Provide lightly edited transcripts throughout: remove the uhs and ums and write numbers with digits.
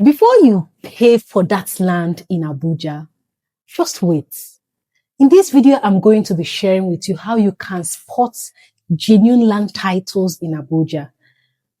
Before you pay for that land in Abuja, just wait. In this video, I'm going to be sharing with you how you can spot genuine land titles in Abuja.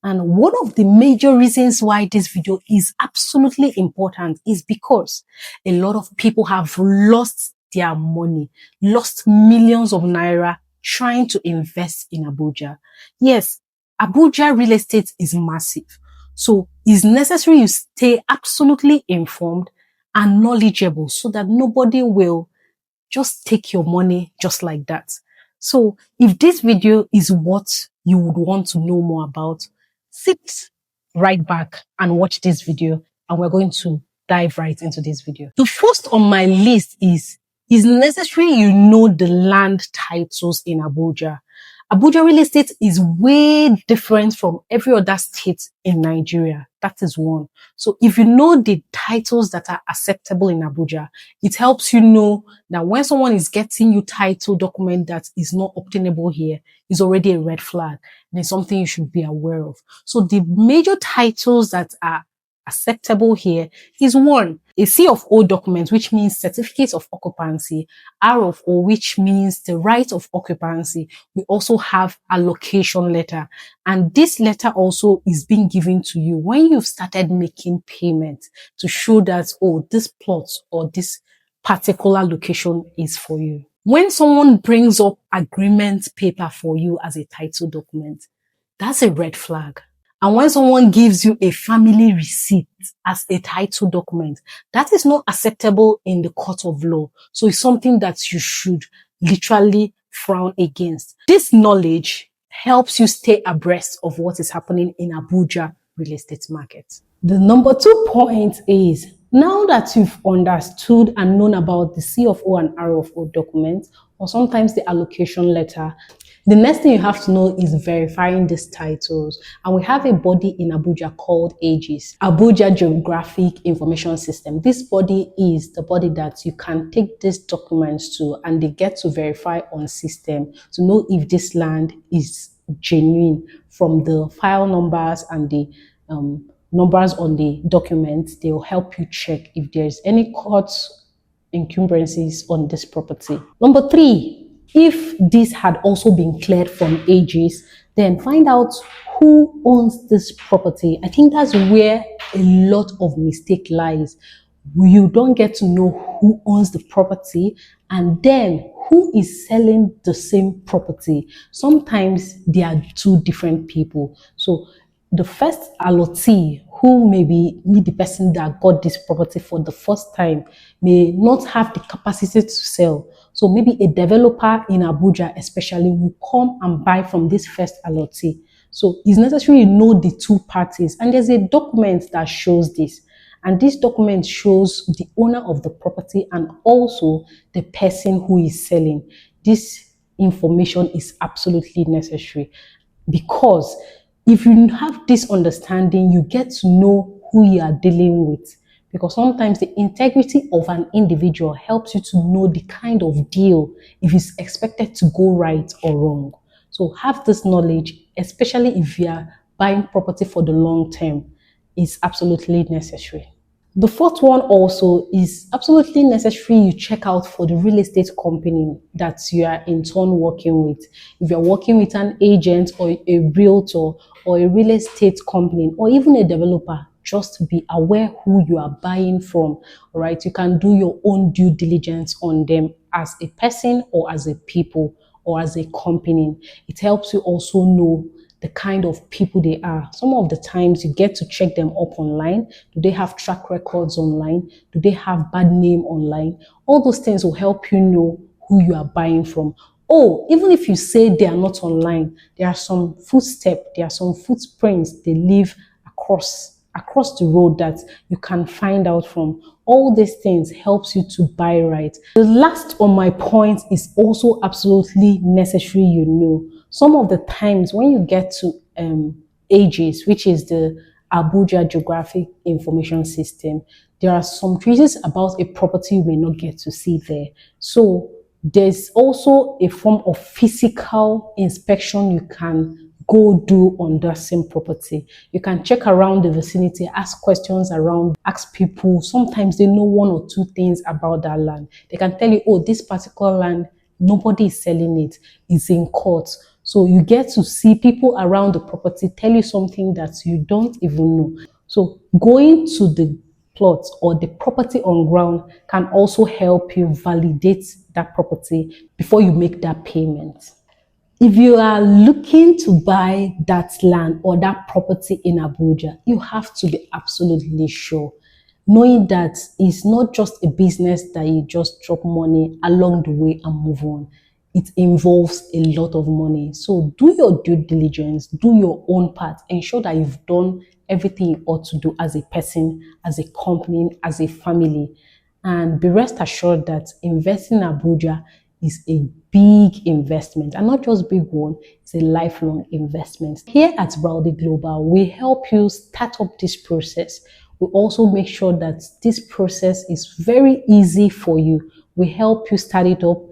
And one of the major reasons why this video is absolutely important is because a lot of people have lost their money, lost millions of naira trying to invest in Abuja. Yes, Abuja real estate is massive. So it's necessary you stay absolutely informed and knowledgeable so that nobody will just take your money just like that. So if this video is what you would want to know more about, sit right back and watch this video, and we're going to dive right into this video. The first on my list is necessary you know the land titles in Abuja. Abuja real estate is way different from every other state in Nigeria. That is one. So if you know the titles that are acceptable in Abuja, it helps you know that when someone is getting you title document that is not obtainable here, is already a red flag and it's something you should be aware of. So the major titles that are acceptable here is one, a C of O document, which means certificate of occupancy, R of O, which means the right of occupancy. We also have allocation letter. And this letter also is being given to you when you've started making payment to show that, oh, this plot or this particular location is for you. When someone brings up agreement paper for you as a title document, that's a red flag. And when someone gives you a family receipt as a title document, that is not acceptable in the court of law. So it's something that you should literally frown against. This knowledge helps you stay abreast of what is happening in Abuja real estate market. The number 2 point is, now that you've understood and known about the C of O and R of O documents, or sometimes the allocation letter, the next thing you have to know is verifying these titles. And we have a body in Abuja called AGIS, Abuja Geographic Information System. This body is the body that you can take these documents to, and they get to verify on system to know if this land is genuine from the file numbers and the numbers on the documents. They will help you check if there's any court encumbrances on this property. Number 3, if this had also been cleared from AGIS, then find out who owns this property. I think that's where a lot of mistake lies. You don't get to know who owns the property and then who is selling the same property. Sometimes they are two different people. So the first allottee, who may be the person that got this property for the first time, may not have the capacity to sell. So maybe a developer in Abuja especially will come and buy from this first allottee. So it's necessary you know the two parties. And there's a document that shows this. And this document shows the owner of the property and also the person who is selling. This information is absolutely necessary because if you have this understanding, you get to know who you are dealing with. Because sometimes the integrity of an individual helps you to know the kind of deal, if it's expected to go right or wrong. So have this knowledge, especially if you are buying property for the long term, is absolutely necessary. The 4th one also is absolutely necessary you check out for the real estate company that you are in turn working with. If you're working with an agent or a realtor or a real estate company or even a developer, just be aware who you are buying from, all right? You can do your own due diligence on them as a person or as a people or as a company. It helps you also know the kind of people they are. Some of the times you get to check them up online. Do they have track records online? Do they have bad name online? All those things will help you know who you are buying from. Oh, even if you say they are not online, there are some footsteps, there are some footprints they leave across the road that you can find out from. All these things helps you to buy right. The last on my point is also absolutely necessary you know. Some of the times when you get to AGIS, which is the Abuja Geographic Information System, there are some traces about a property you may not get to see there. So there's also a form of physical inspection you can go do on that same property. You can check around the vicinity, ask questions around, ask people. Sometimes they know one or two things about that land. They can tell you, oh, this particular land, nobody is selling it. It's in court. So you get to see people around the property tell you something that you don't even know. So going to the plot or the property on ground can also help you validate that property before you make that payment. If you are looking to buy that land or that property in Abuja, you have to be absolutely sure, knowing that it's not just a business that you just drop money along the way and move on. It involves a lot of money. So do your due diligence, do your own part, ensure that you've done everything you ought to do as a person, as a company, as a family. And be rest assured that investing in Abuja is a big investment, and not just big one, it's a lifelong investment. Here at Braudy Global, we help you start up this process. We also make sure that this process is very easy for you. We help you start it up,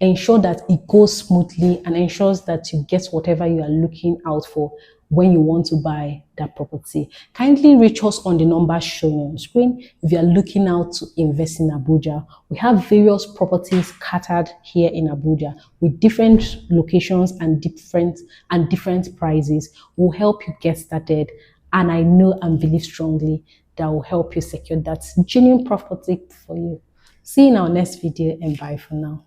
ensure that it goes smoothly, and ensures that you get whatever you are looking out for when you want to buy that property. Kindly reach us on the number shown on screen if you are looking out to invest in Abuja. We have various properties scattered here in Abuja with different locations and different prices. We'll help you get started, and I know and believe strongly that will help you secure that genuine property for you. See you in our next video, and bye for now.